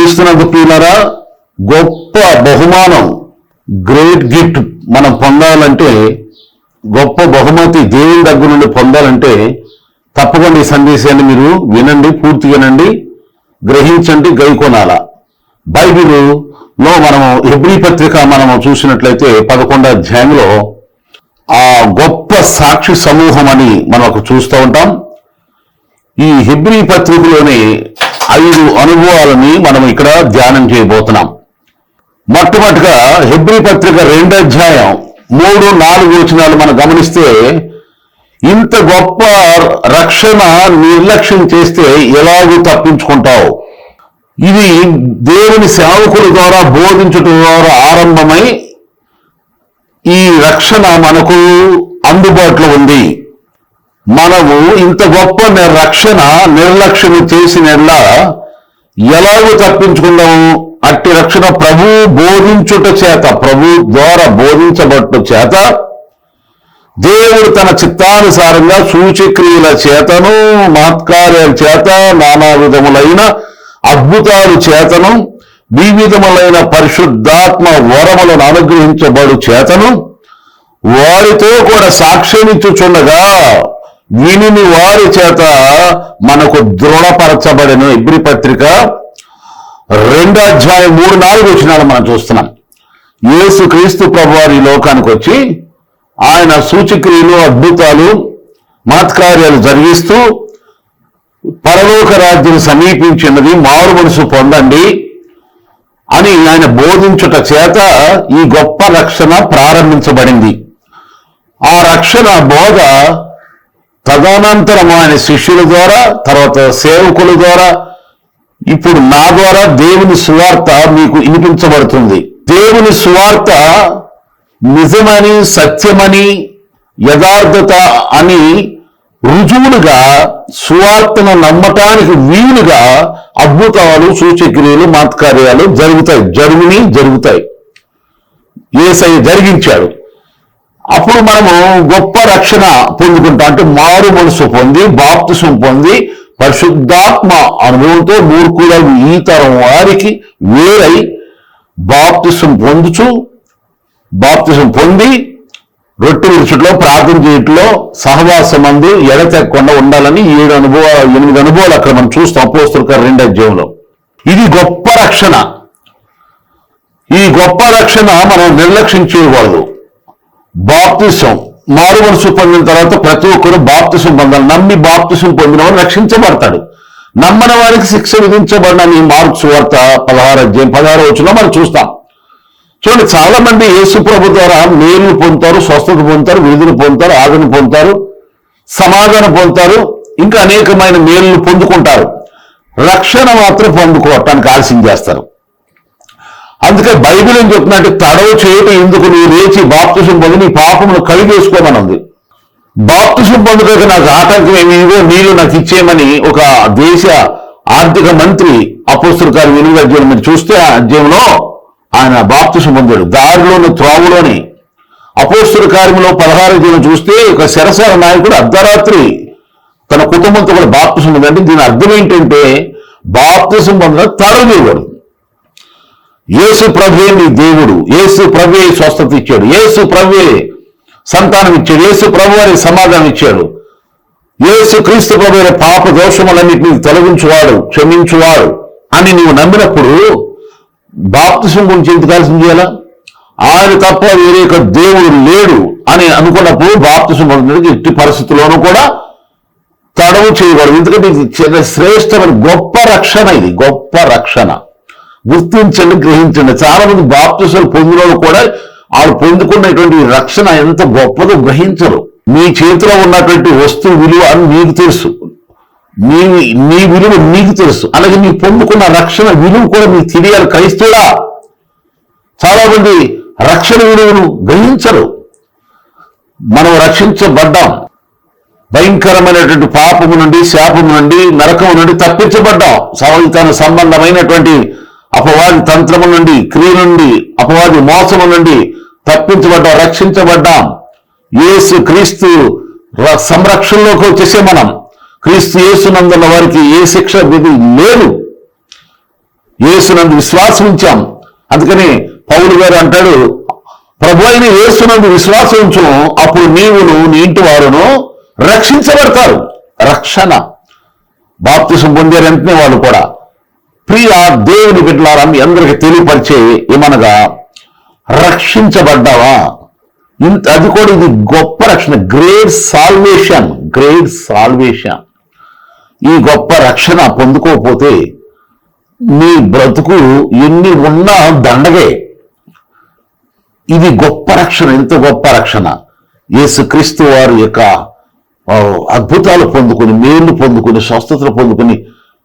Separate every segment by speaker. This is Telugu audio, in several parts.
Speaker 1: క్రీస్తునందు ప్రియులారా, గొప్ప బహుమానం, గ్రేట్ గిఫ్ట్ మనం పొందాలంటే, గొప్ప బహుమతి దేవుని దగ్గర నుండి పొందాలంటే తప్పకుండా ఈ సందేశాన్ని మీరు వినండి, పూర్తిగా వినండి, గ్రహించండి, గైకొనాల. బైబిల్లో మనము హెబ్రీ పత్రిక మనము చూసినట్లయితే 11వ అధ్యాయంలో ఆ గొప్ప సాక్షి సమూహం అని మనం చూస్తూ ఉంటాం. ఈ హెబ్రీ పత్రికలోని 5 అనుభవాలని మనం ఇక్కడ ధ్యానం చేయబోతున్నాం. మొట్టమొదటిగా హెబ్రీ పత్రిక 2వ అధ్యాయం 3-4 వచనాలు మనం గమనిస్తే, ఇంత గొప్ప రక్షణ నిర్లక్ష్యం చేస్తే ఎలాగూ తప్పించుకుంటావు. ఇది దేవుని సేవకుల ద్వారా బోధించడం ద్వారా ఆరంభమై ఈ రక్షణ మనకు అందుబాటులో ఉంది. మనము ఇంత గొప్ప రక్షణ నిర్లక్ష్యం చేసిన ఎలాగూ తప్పించుకుందాము. అట్టి రక్షణ ప్రభు బోధించుట చేత, ప్రభు ద్వారా బోధించబట్టు చేత, దేవుడు తన చిత్తానుసారంగా సూచక్రియల చేతను, మహత్కార్యాల చేత, నానా విధములైన అద్భుతాల చేతను, వివిధములైన పరిశుద్ధాత్మ వరములను అనుగ్రహించబడు చేతను వారితో కూడా సాక్ష్యమిచ్చుచుండగా విని వారి చేత మనకు దృఢపరచబడిన. హెబ్రీ పత్రిక 2వ అధ్యాయం 3-4 వచనాలు మనం చూస్తున్నాం. యేసు క్రీస్తు ప్రభువారు ఈ లోకానికి వచ్చి ఆయన సూచక్రియలు, అద్భుతాలు, మహత్కార్యాలు జరిగిస్తూ పరలోక రాజ్యం సమీపించినది, మారు మనసు పొందండి అని ఆయన బోధించుట చేత ఈ గొప్ప రక్షణ ప్రారంభించబడింది. ఆ రక్షణ బోధ తదనంతరం ఆయన శిష్యుల ద్వారా, తర్వాత సేవకుల ద్వారా, ఇప్పుడు నా ద్వారా దేవుని సువార్త మీకు వినిపించబడుతుంది. దేవుని సువార్త నిజమని, సత్యమని, యథార్థత అని రుజువులుగా, సువార్తను నమ్మటానికి వీలుగా అద్భుతాలు, సూచక్రియలు, మహత్కార్యాలు జరుగుతాయి. యేసయ్య జరిగించాడు. అప్పుడు మనము గొప్ప రక్షణ పొందుకుంటాం. అంటే మారు మనసు పొంది, బాప్తిసం పొంది, పరిశుద్ధాత్మ అనుభవంతో మూర్ఖులకు ఈ తరం వారికి వేరై బాప్తిసం పొంది రొట్టె విరుచుట్లో, ప్రార్థన చేయట్లో, సహవాసం అందు ఎడతెక్కకుండా ఉండాలని 8 అనుభవాలు అక్కడ మనం చూస్తాం అపోస్తలుల కార్యాలు 2వ అధ్యాయంలో. ఇది గొప్ప రక్షణ. ఈ గొప్ప రక్షణ మనం నిర్లక్ష్యం చేయకూడదు. బాప్తిసం, మారు మనసు పొందిన తర్వాత ప్రతి ఒక్కరు బాప్తిసం పొందాలి. నమ్మి బాప్తిసం పొందిన వాడు రక్షించబడతాడు. నమ్మని వారికి శిక్ష విధించబడిన మార్కు సువార్త 16వ అధ్యాయం 16వ వచనంలో మనం చూస్తాం. చూడండి, చాలా మంది యేసు ప్రభు ద్వారా మేలు పొందుతారు, స్వస్థత పొందుతారు, విడుదల పొందుతారు, ఆదరణ పొందుతారు, సమాధానం పొందుతారు, ఇంకా అనేకమైన మేలును పొందుకుంటారు. రక్షణ మాత్రం పొందుకోవటానికి ఆలస్యం చేస్తారు. అందుకే బైబిల్ ఏం చెప్తుందంటే, తడవు చేయటం ఎందుకు, నువ్వు లేచి బాప్తిసం పొంది నీ పాపమును కడిగేసుకోమని ఉంది. బాప్తిసం పొందుటకు నాకు ఆటంకం ఏమి, ఇవో నీళ్ళు నాకు ఇచ్చేయమని ఒక దేశ ఆర్థిక మంత్రి అపోస్తలుల కార్యాలు 8వ అధ్యాయం మీరు చూస్తే ఆ అధ్యాయంలో ఆయన బాప్తిసం పొందాడు. దారిలోని త్రోవలోని. అపోస్తలుల కార్యంలో 16వ అధ్యాయం చూస్తే ఒక శిరసాల నాయకుడు అర్ధరాత్రి తన కుటుంబంతో కూడా బాప్తిసం పొందాడు. దీని అర్థం ఏంటంటే, బాప్తిసం పొందడం తడవలేవాడు. యేసు ప్రభువే నీ దేవుడు, యేసు ప్రభువే స్వస్థత ఇచ్చాడు, యేసు ప్రభువే సంతానం ఇచ్చాడు, యేసు ప్రభువారి సమాధానం ఇచ్చాడు, యేసు క్రీస్తు ప్రభువే పాప దోషములన్నింటినీ తొలగించువాడు, క్షమించువాడు అని నువ్వు నమ్మినప్పుడు బాప్తిసం గురించి ఎందుకు ఆలోచన చేయాలా? ఆయన తప్ప వేరే దేవుడు లేడు అని అనుకున్నప్పుడు బాప్తిసం పొందడానికి ఎట్టి పరిస్థితుల్లోనూ కూడా తడవు చేయకూడదు. ఎందుకంటే ఇది శ్రేష్టమైన గొప్ప రక్షణ. ఇది గొప్ప రక్షణ. గుర్తించండి, గ్రహించండి. చాలా మంది బాప్తిసాలు పొందిన కూడా వాళ్ళు పొందుకున్నటువంటి రక్షణ ఎంత గొప్పదో గ్రహించరు. మీ చేతిలో ఉన్నటువంటి వస్తువు విలువ అని మీకు తెలుసు, నీ విలువ నీకు తెలుసు. అలాగే నీ పొందుకున్న రక్షణ విలువ కూడా మీకు తెలియాలి. క్రైస్తవుడా, చాలా మంది రక్షణ విలువను గ్రహించరు. మనం రక్షించబడ్డాం. భయంకరమైనటువంటి పాపము నుండి, శాపము నుండి, నరకము నుండి తప్పించబడ్డాం. సైతాన సంబంధమైనటువంటి అపవాది తంత్రము నుండి, క్రియ నుండి, అపవాది మోసము నుండి తప్పించబడ్డాం, రక్షించబడ్డాం. యేసు క్రీస్తు సంరక్షణలోకి వచ్చేసే మనం. క్రీస్తు యేసునందున్న వారికి ఏ శిక్ష విధి లేదు. యేసునందు విశ్వాసం ఉంచాం. అందుకని పౌలు గారు అంటాడు, ప్రభు అయిన యేసునందు విశ్వాసం ఉంచు, అప్పుడు నీవును నీ ఇంటి వారును రక్షించబడతారు. రక్షణ, బాప్తిసం పొందే వెంటనే వాళ్ళు కూడా. ప్రియ దేవుని బిడ్డలారా, మీ అందరికి తెలియపరిచే ఏమనగా, రక్షించబడ్డావా? అది కూడా ఇది గొప్ప రక్షణ, గ్రేట్ సాల్వేషన్. Great salvation. ఈ గొప్ప రక్షణ పొందుకోకపోతే నీ బ్రతుకు ఎన్ని ఉన్నా దండగే. ఇది గొప్ప రక్షణ. ఎంత గొప్ప రక్షణ! యేసుక్రీస్తు వారి యొక్క అద్భుతాలు పొందుకుని, మేలు పొందుకుని, స్వస్థతలు పొందుకుని,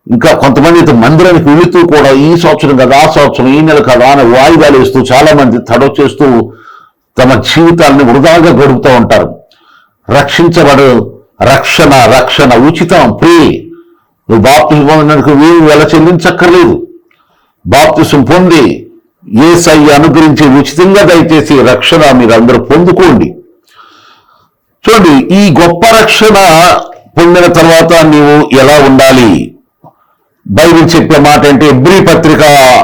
Speaker 1: ఇంకా కొంతమంది అయితే మందిరానికి వెళుతూ కూడా ఈ సంవత్సరం కదా, ఆ సంవత్సరం, ఈ నెల కదా అని వాయిదాలు వేస్తూ చాలా మంది తడవ చేస్తూ తమ జీవితాన్ని వృధాగా గడుపుతూ ఉంటారు. రక్షించబడు రక్షణ, రక్షణ ఉచితం, ఫ్రీ. నువ్వు బాప్తిసం పొందినందుకు వీలు వెల చెల్లించక్కర్లేదు. బాప్తిసం పొంది యేసయ్య అనుగ్రహించి ఉచితంగా దయచేసి రక్షణ మీరందరూ పొందుకోండి. చూడండి, ఈ గొప్ప రక్షణ పొందిన తర్వాత నీవు ఎలా ఉండాలి? బైబిల్ చెప్పే మాట అంటే ఎబ్రీ పత్రిక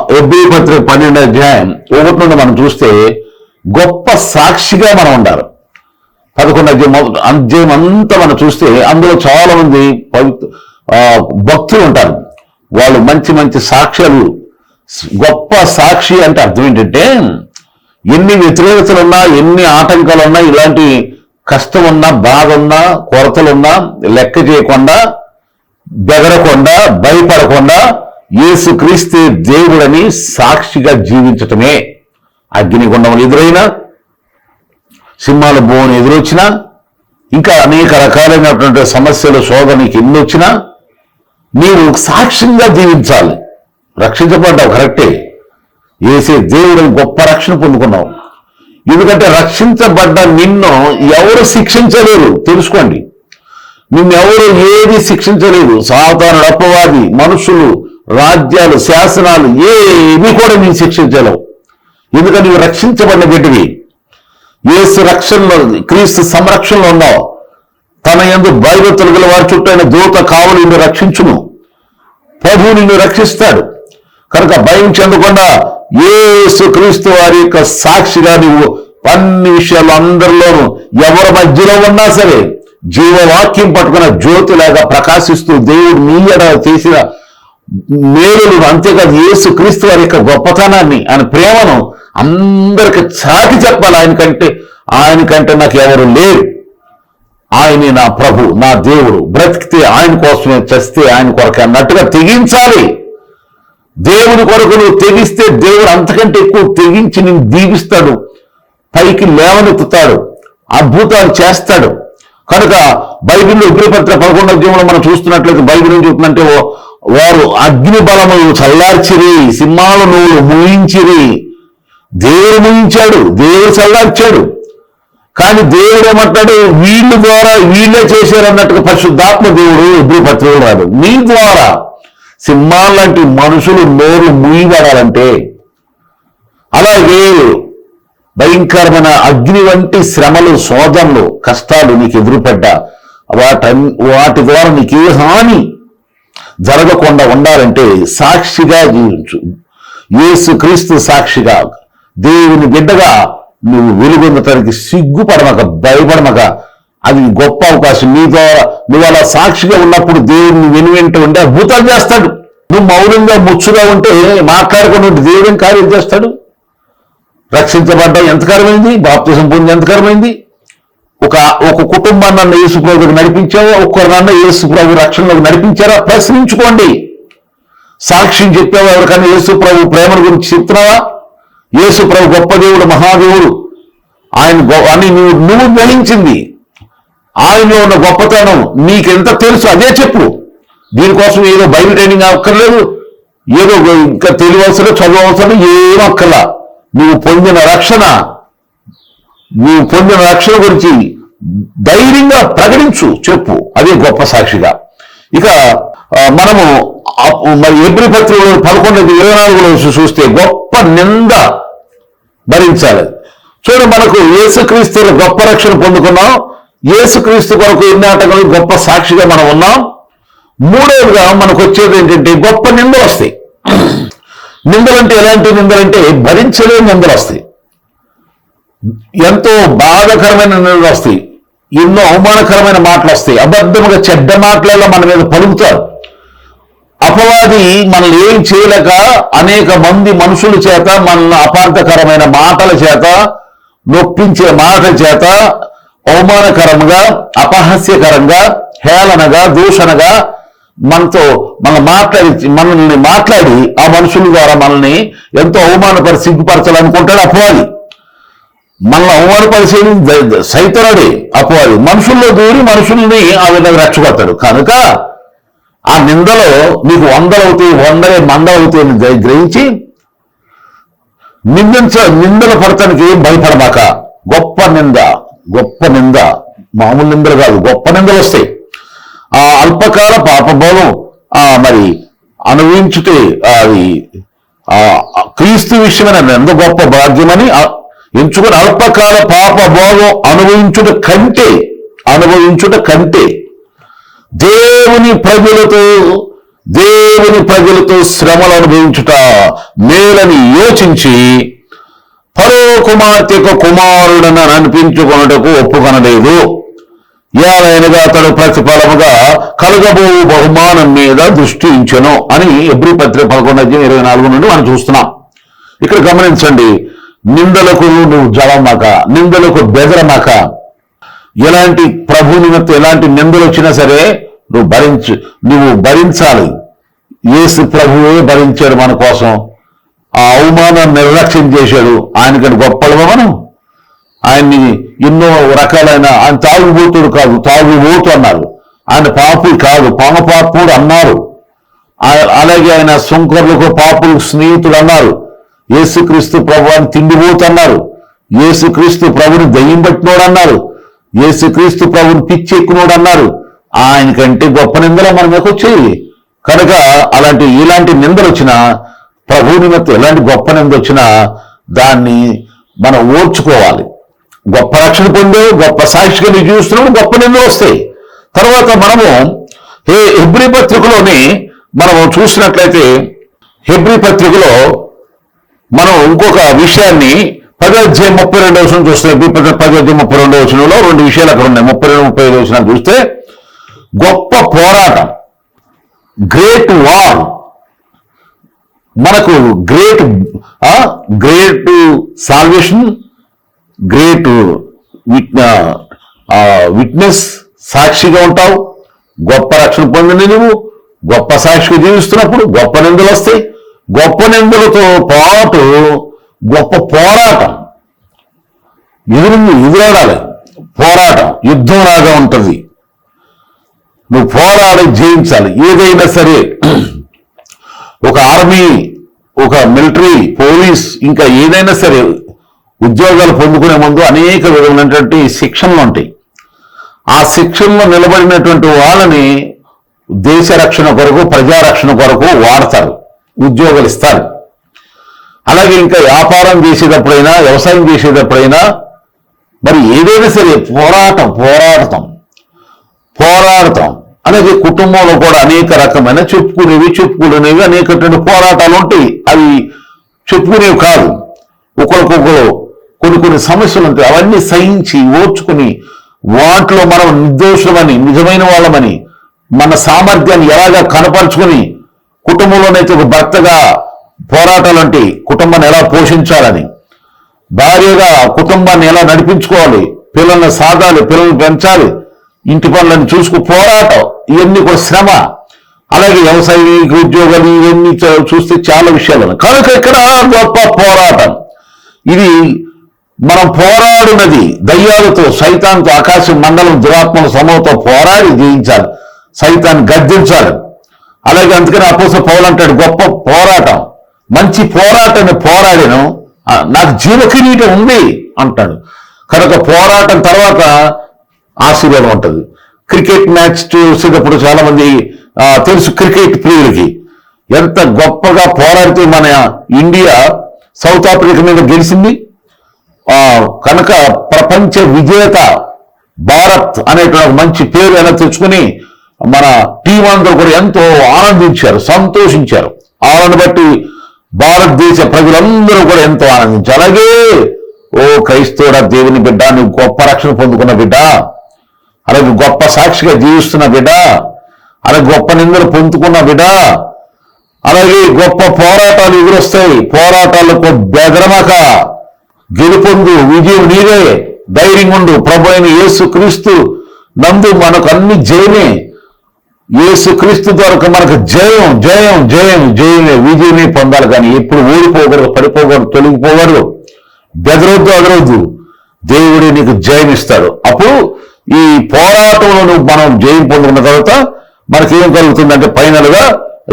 Speaker 1: 12వ అధ్యాయం 1 నుండి మనం చూస్తే గొప్ప సాక్షిగా మనం ఉండాలి. 11వ అధ్యాయం అంతా మనం చూస్తే అందులో చాలా మంది భక్తులు ఉంటారు. వాళ్ళు మంచి మంచి సాక్ష్యాలు. గొప్ప సాక్షి అంటే అర్థం ఏంటంటే, ఎన్ని వ్యతిరేకతలున్నా, ఎన్ని ఆటంకాలున్నా, ఇలాంటి కష్టం ఉన్నా, బాధ ఉన్నా, కొరతలున్నా లెక్క చేయకుండా, బెదరకుండా, భయపడకుండా యేసుక్రీస్తు దేవుడని సాక్షిగా జీవించటమే. అగ్నిగుండం ఎదురైనా, సింహాల భూమిని ఎదురొచ్చినా, ఇంకా అనేక రకాలైనటువంటి సమస్యలు, శోధనకి ఎన్ని వచ్చినా నీవు సాక్ష్యంగా జీవించాలి. రక్షించబడ్డావు, కరెక్టే. యేసే దేవుడిని గొప్ప రక్షణ పొందుకున్నావు. ఎందుకంటే రక్షించబడ్డ నిన్ను ఎవరు శిక్షించలేరు. తెలుసుకోండి, నిన్నెవరు ఏది శిక్షించలేదు. సాతానుడు, అపవాది, మనుషులు, రాజ్యాలు, శాసనాలు ఏవి కూడా నేను శిక్షించలేవు. ఎందుకంటే నువ్వు రక్షించబడిన బిడ్డవి. యేసు రక్షణలో, క్రీస్తు సంరక్షణలో ఉన్నావు. తన యందు భయభక్తులు గల వారి చుట్టూ దూత కావలి నిన్ను రక్షించును. ప్రభువు నిన్ను రక్షిస్తాడు. కనుక భయం చెందకుండా యేసు క్రీస్తు వారి యొక్క సాక్షిగా నువ్వు అన్ని విషయాలు అందరిలోనూ ఎవరి మధ్యలో ఉన్నా సరే జీవవాక్యం పట్టుకున్న జ్యోతిలాగా ప్రకాశిస్తూ దేవుడు నీ ఎడ చేసిన మేలును, అంతేకాదు యేసు క్రీస్తు వారి యొక్క గొప్పతనాన్ని, ఆయన ప్రేమను అందరికి చాటి చెప్పాలి. ఆయనకంటే నాకు ఎవరు లేరు. ఆయనే నా ప్రభు, నా దేవుడు. బ్రతికితే ఆయన కోసమే, చస్తే ఆయన కొరకు అన్నట్టుగా తెగించాలి. దేవుని కొరకు నువ్వు తెగిస్తే దేవుడు అంతకంటే ఎక్కువ తెగించి నిన్ను దీవిస్తాడు, పైకి లేవనెత్తుతాడు, అద్భుతాలు చేస్తాడు. కనుక బైబిల్లో ఉగ్రపత్ర 11వ అధ్యాయంలో మనం చూస్తున్నట్లయితే బైబిల్ ఏం చెప్తుందంటే, వారు అగ్ని బలము చల్లార్చిరి, సింహాల నువ్వు ముయించిరి. దేవుడు ముయించాడు, దేవుడు చల్లార్చాడు. కానీ దేవుడు ఏమంటాడు, వీళ్ళ ద్వారా వీళ్ళే చేశారు అన్నట్టుగా పరిశుద్ధాత్మ దేవుడు ఉగ్రపత్రికలు రాడు. నీ ద్వారా సింహాల లాంటి మనుషులు నోరు మూయబడాలంటే, అలాగే భయంకరమైన అగ్ని వంటి శ్రమలు, శోధనలు, కష్టాలు నీకు ఎదురుపడ్డా వాటి ద్వారా నీకు ఏ హాని జరగకుండా ఉండాలంటే సాక్షిగా జీవించు. యేసుక్రీస్తు సాక్షిగా, దేవుని బిడ్డగా నువ్వు వెలుగొందటానికి సిగ్గుపడమక, భయపడమక. అది గొప్ప అవకాశం. నీ ద్వారా నువ్వు అలా సాక్షిగా ఉన్నప్పుడు దేవుడిని వెనువెంట ఉంటే అద్భుతాలు చేస్తాడు. నువ్వు మౌనంగా ముచ్చుగా ఉంటే, మాట్లాడకుండా ఉంటే దేవుడిని కార్యం చేస్తాడు. రక్షించబడ్డా ఎంతకరమైంది, బాప్తిసం పొంది ఎంతకరమైంది. ఒక కుటుంబాన్ని యేసు ప్రభువుకి నడిపించావా, ఒక్కరినన్నా యేసు ప్రభు రక్షణలోకి నడిపించారా? ప్రశ్నించుకోండి. సాక్ష్యం చెప్పావా? ఎవరికన్నా యేసు ప్రభు ప్రేమల గురించి చెప్తున్నావా? యేసు ప్రభు గొప్ప దేవుడు, మహాదేవుడు, ఆయన అని నువ్వు గ్రహించింది, ఆయనలో ఉన్న గొప్పతనం నీకెంత తెలుసు అదే చెప్పు. దీనికోసం ఏదో బైబిల్ ట్రైనింగ్ అక్కర్లేదు, ఏదో ఇంకా తెలివి అవసరం, చదువు అవసరం, ఏం అక్కర్లా. నువ్వు పొందిన రక్షణ గురించి ధైర్యంగా ప్రకటించు, చెప్పు. అదే గొప్ప సాక్షిగా. ఇక మనము మరి ఎబ్రీ పత్రిక 11:24 చూస్తే గొప్ప నింద భరించాలి. చూడు, మనకు యేసుక్రీస్తు గొప్ప రక్షణ పొందుకున్నాం. యేసుక్రీస్తు కొరకు ఎన్ని ఆటంకాలు, గొప్ప సాక్షిగా మనం ఉన్నాం. మూడవదిగా మనకు వచ్చేది ఏంటంటే గొప్ప నిందలు వస్తాయి. నిందలంటే ఎలాంటి నిందలంటే భరించలేని నిందలు వస్తాయి, ఎంతో బాధాకరమైన నిందలు వస్తాయి, ఎన్నో అవమానకరమైన మాటలు వస్తాయి, అబద్ధముగా చెడ్డ మాటలలో మన మీద పలుకుతారు. అపవాది మనల్ని ఏం చేయలేక అనేక మంది మనుషుల చేత మనల్ని అపార్థకరమైన మాటల చేత, నొప్పించే మాటల చేత, అవమానకరంగా, అపహాస్యకరంగా, హేళనగా, దూషణగా మనల్ని మాట్లాడి ఆ మనుషుల ద్వారా మనల్ని ఎంతో అవమానపరిచి సిగ్గుపరచాలనుకుంటాడు అపవాది. మనల్ని అవమానపరిచేది సైతనుడే అపవాది. మనుషుల్లో దూరి మనుషుల్ని ఆ విధంగా రక్షపడతాడు. కనుక ఆ నిందలో నీకు వందలవుతాయి, మందలవుతాయని గ్రహించి నిందలు పడటానికి భయపడమాక. గొప్ప నింద, మామూలు నిందలు కాదు, గొప్ప నిందలు వస్తాయి. ఆ అల్పకాల పాపభోగం మరి అనుభవించుటే అది క్రీస్తు విషయమైన ఎంత గొప్ప భాగ్యమని ఎంచుకుని అల్పకాల పాపభోగం అనుభవించుట కంటే దేవుని ప్రజలతో శ్రమలు అనుభవించుట మేలని యోచించి ఫరో కుమార్తె యొక్క కుమారుడని అనిపించుకొనుటకు ఒప్పుకొనలేదు. ఏలైనగా అతడు ప్రతిఫలముగా కలగబోవు బహుమానం మీద దృష్టి ఉంచెను అని హెబ్రీ పత్రిక 11:24 నుండి మనం చూస్తున్నాం. ఇక్కడ గమనించండి, నిందలకు నువ్వు జలమాక, నిందలకు బెదరమాక. ఎలాంటి ప్రభు నిమిత్తం ఎలాంటి నిందలు వచ్చినా సరే నువ్వు భరించాలి. యేసు ప్రభువే భరించాడు మన కోసం. ఆ అవమానాన్ని నిర్లక్ష్యం చేశాడు. ఆయనకంటే గొప్పలమా మనం? ఆయన్ని ఎన్నో రకాలైన, ఆయన తాగుబోతుడు కాదు, తాగుబోతు అన్నారు. ఆయన పాపి కాదు, పాపపాపుడు అన్నారు. అలాగే ఆయన సుంకర్లకు పాపులకు స్నేహితుడు అన్నారు. యేసుక్రీస్తు ప్రభు అని తిండిపోతు అన్నారు. యేసుక్రీస్తు ప్రభుని దయ్యం పట్టినోడు అన్నారు. యేసుక్రీస్తు ప్రభుని పిచ్చి ఎక్కునోడు అన్నారు. ఆయనకంటే గొప్ప నిందలు మన మీకు వచ్చేవి. కనుక ఇలాంటి నిందలు వచ్చినా, ప్రభు నిమిత్తం ఎలాంటి గొప్ప నింద వచ్చినా దాన్ని మనం ఓర్చుకోవాలి. గొప్ప రక్షణ పొందే గొప్ప సాక్షిగా నీకు చూస్తున్నాడు, గొప్ప నిందలు వస్తాయి. తర్వాత మనము హెబ్రీ పత్రికలోని మనం చూసినట్లయితే, హెబ్రీ పత్రికలో మనం ఇంకొక విషయాన్ని 10:32 చూస్తే, 10:32 రెండు విషయాలు అక్కడ ఉన్నాయి. 32-35 చూస్తే గొప్ప పోరాటం, గ్రేట్ వార్, మనకు గ్రేట్ సాల్వేషన్, గ్రేట్ విట్నెస్, సాక్షిగా ఉంటావు. గొప్ప రక్షణ పొందిన నువ్వు గొప్ప సాక్షిగా జీవిస్తున్నప్పుడు గొప్ప నిందలు వస్తాయి. గొప్ప నిందలతో పాటు గొప్ప పోరాటం, ఎదురాడాలి. పోరాటం యుద్ధం లాగా ఉంటుంది. నువ్వు పోరాడి జయించాలి. ఏదైనా సరే, ఒక ఆర్మీ, ఒక మిలిటరీ, పోలీస్, ఇంకా ఏదైనా సరే ఉద్యోగాలు పొందుకునే ముందు అనేక విధమైనటువంటి శిక్షణలు ఉంటాయి. ఆ శిక్షణలో నిలబడినటువంటి వాళ్ళని దేశ రక్షణ కొరకు, ప్రజారక్షణ కొరకు వాడతారు, ఉద్యోగాలు ఇస్తారు. అలాగే ఇంకా వ్యాపారం చేసేటప్పుడైనా, వ్యవసాయం చేసేటప్పుడైనా, మరి ఏదైనా సరే పోరాడతాం. అలాగే కుటుంబంలో కూడా అనేక రకమైన చెప్పుకునేవి అనేకటువంటి పోరాటాలు ఉంటాయి. అవి చెప్పుకునేవి కాదు, ఒకరికొకరు కొన్ని సమస్యలు ఉంటాయి. అవన్నీ సహించి ఓర్చుకుని వాటిలో మనం నిర్దోషమని, నిజమైన వాళ్ళమని, మన సామర్థ్యాన్ని ఎలాగా కనపరుచుకుని, కుటుంబంలోనైతే ఒక భర్తగా పోరాటాలు ఉంటాయి. కుటుంబాన్ని ఎలా పోషించాలని, భార్యగా కుటుంబాన్ని ఎలా నడిపించుకోవాలి, పిల్లల్ని సాదాలి, పిల్లల్ని పెంచాలి, ఇంటి పనులను పోరాటం, ఇవన్నీ కూడా శ్రమ. అలాగే వ్యవసాయ ఉద్యోగాలు, ఇవన్నీ చూస్తే చాలా విషయాలు. కనుక ఇక్కడ గొప్ప పోరాటం. ఇది మనం పోరాడినది దయ్యాలతో, సైతాన్తో, ఆకాశ మండలం దురాత్మల సమూహంతో పోరాడి జయించాలి, సైతాన్ని గద్దించాలి. అలాగే అందుకని అపోస్తలుడు పౌలు అంటాడు, గొప్ప పోరాటం, మంచి పోరాటాన్ని పోరాడాను, నాకు జీవకిరీటం ఉంది అంటాడు. కనుక పోరాటం తర్వాత ఆశీర్వాదం ఉంటుంది. క్రికెట్ మ్యాచ్ చూసేటప్పుడు చాలా మంది తెలుసు, క్రికెట్ ప్రియులకి ఎంత గొప్పగా పోరాడితే మన ఇండియా సౌత్ ఆఫ్రికా మీద గెలిచింది. కనుక ప్రపంచ విజేత భారత్ అనేటువంటి మంచి పేరు ఎలా తెచ్చుకుని మన టీం అందరూ కూడా ఎంతో ఆనందించారు, సంతోషించారు. వాళ్ళని బట్టి భారతదేశ ప్రజలందరూ కూడా ఎంతో ఆనందించారు. అలాగే ఓ క్రైస్తవుడ, దేవుని బిడ్డ, నువ్వు గొప్ప రక్షణ పొందుకున్న బిడ్డ, అలాగే గొప్ప సాక్షిగా జీవిస్తున్న బిడ్డ, అలాగే గొప్ప నిందలు పొందుకున్న బిడ్డ, అలాగే గొప్ప పోరాటాలు ఎదురొస్తాయి. పోరాటాలకు బెదరమక, గెలుపొందు, విజయం నీదే, ధైర్యం ఉండు. ప్రభు అయిన యేసు క్రీస్తు నందు మనకు అన్ని జయమే. యేసు క్రీస్తు ద్వారా మనకు జయం జయం జయం జయమే, విజయమే పొందాలి. కానీ ఎప్పుడు ఓడిపోకూడదు, పడిపోకూడదు, తొలగిపోకూడదు. బెదరొద్దు, అదరొద్దు. దేవుడే నీకు జయం ఇస్తాడు. అప్పుడు ఈ పోరాటంలో మనం జయం పొందుకున్న తర్వాత మనకేం కలుగుతుందంటే ఫైనల్గా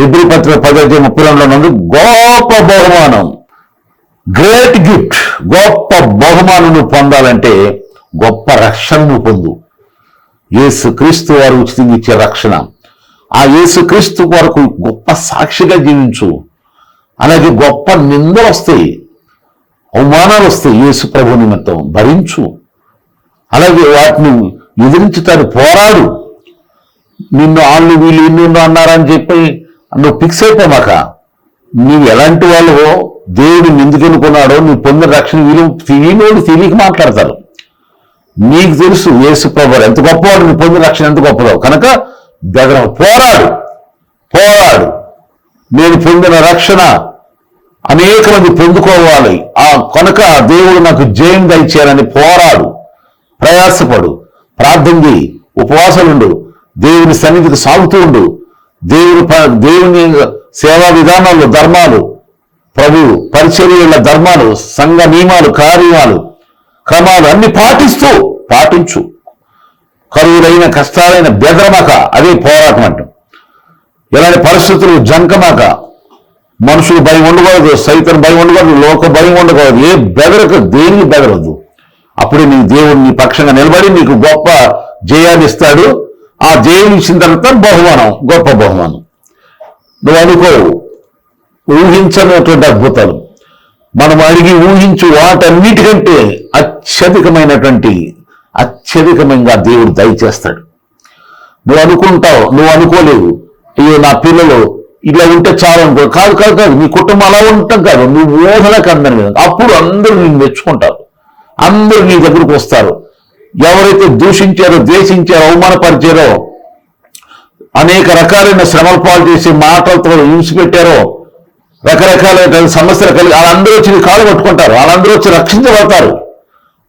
Speaker 1: ఇబ్రీ పత్రిక 10:32 నందు గొప్ప బహుమానం, గ్రేట్ గిఫ్ట్, గొప్ప బహుమానం పొందాలంటే గొప్ప రక్షణను పొందు. యేసు క్రీస్తు వారు ఉచితంగా ఇచ్చే రక్షణ. ఆ యేసు క్రీస్తు వరకు గొప్ప సాక్షిగా జీవించు. అలాగే గొప్ప నిందలు వస్తాయి, అవమానాలు వస్తాయి, యేసు ప్రభు నిమిత్తం భరించు. అలాగే వాటిని ఎదిరించుతాను, పోరాడు. నిన్ను వాళ్ళు వీళ్ళు ఇన్ను అన్నారని చెప్పి నువ్వు ఫిక్స్ అయిపోమాక. నీవు ఎలాంటి వాళ్ళవో, దేవుడు ఎందుకు ఎన్నుకున్నాడో, నువ్వు పొందిన రక్షణ వీళ్ళు తెలియక మాట్లాడతారు. నీకు తెలుసు యేసు ప్రభువు ఎంత గొప్పవాడు, నువ్వు పొందిన రక్షణ ఎంత గొప్పదో. కనుక దగ్గర పోరాడు, పోరాడు. నేను పొందిన రక్షణ అనేక మంది పొందుకోవాలి, ఆ కనుక దేవుడు నాకు జయం దయచేయాలని పోరాడు, ప్రయాసపడు, ప్రార్థన చేయి, ఉపవాసాలుండు, దేవుని సన్నిధికి సాగుతూ ఉండు. దేవుని సేవా విధానాలు, ధర్మాలు, ప్రభు పరిచర్యల ధర్మాలు, సంఘ నియమాలు, కార్యాలు, క్రమాలు అన్ని పాటించు. కరువులైన కష్టాలైన బెదరమాక, అదే పోరాటం అంట. ఎలాంటి పరిస్థితులు జంకమాక. మనుషులు భయం ఉండకూడదు, సైతం భయం ఉండకూడదు, లోక భయం ఉండకూడదు. ఏ బెదరకు, దేనికి బెదరద్దు. అప్పుడే నీ దేవుడు నీ పక్షంగా నిలబడి నీకు గొప్ప జయాన్ని ఇస్తాడు. ఆ జయం ఇచ్చిన తర్వాత బహుమానం, గొప్ప బహుమానం. నువ్వు అనుకోవు, ఊహించనటువంటి అద్భుతాలు మనం అడిగి ఊహించు వాటన్నిటికంటే అత్యధికమైన దేవుడు దయచేస్తాడు. నువ్వు అనుకుంటావు, నువ్వు అనుకోలేవు, అయ్యో నా పిల్లలు ఇలా ఉంటే చాలు అనుకో. కాదు, నీ కుటుంబం అలా ఉంటాం కాదు, నువ్వు ఊహలకు అందరి మీద. అప్పుడు అందరూ నిన్ను మెచ్చుకుంటారు, అందరూ నీ దగ్గరకు వస్తారు. ఎవరైతే దూషించారో, ద్వేషించారో, అవమానపరిచారో, అనేక రకాలైన శ్రమల పాలు చేసి మాటలతో హింసపెట్టారో, రకరకాలైన సమస్యలు కలిగి వాళ్ళందరూ వచ్చి నీ కాలు పట్టుకుంటారు, వాళ్ళందరూ వచ్చి రక్షించబడతారు.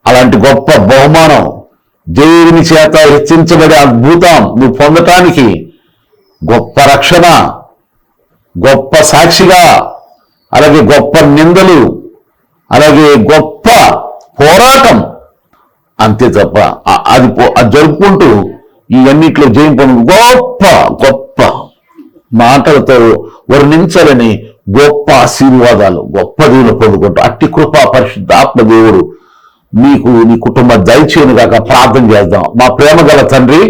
Speaker 1: అలాంటి గొప్ప బహుమానం, దేవుని చేత హెచ్చించబడే అద్భుతం నువ్వు పొందటానికి, గొప్ప రక్షణ, గొప్ప సాక్షిగా, అలాగే గొప్ప నిందలు, అలాగే గొప్ప పోరాటం, అంతే తప్ప అది జరుపుకుంటూ ఇవన్నిట్లో జయం పొందు గొప్ప మాటలతో వర్ణించాలని గొప్ప ఆశీర్వాదాలు, గొప్ప దేవుని పొందుకుంటూ అట్టి కృప పరిశుద్ధాత్మ దేవుడు నీకు, నీ కుటుంబ దయచేయను కాక ప్రార్థన చేద్దాం. మా ప్రేమ గల తండ్రి,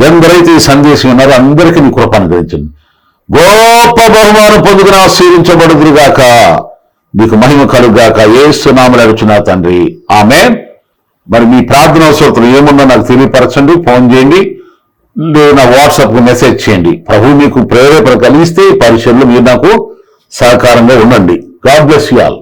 Speaker 1: ఎందరైతే ఈ సందేశం ఉన్నారో అందరికీ నీ కృప అనుగ్రహించండి. గొప్ప బహుమానం పొందుకుని ఆశీర్వించబడుదురుగాక, నీకు మహిమ కలుగాక. యేసు నామమున అడుగుచున్నా తండ్రి, ఆమేన్. మరి మీ ప్రార్థన అవసరం ఏముందో నాకు తెలియపరచండి, ఫోన్ చేయండి, లేదా నా వాట్సాప్కి మెసేజ్ చేయండి. ప్రభు మీకు ప్రేరేపణ కలిగిస్తే పరిచయంలో మీరు నాకు సహకారంగా ఉండండి. God bless you all.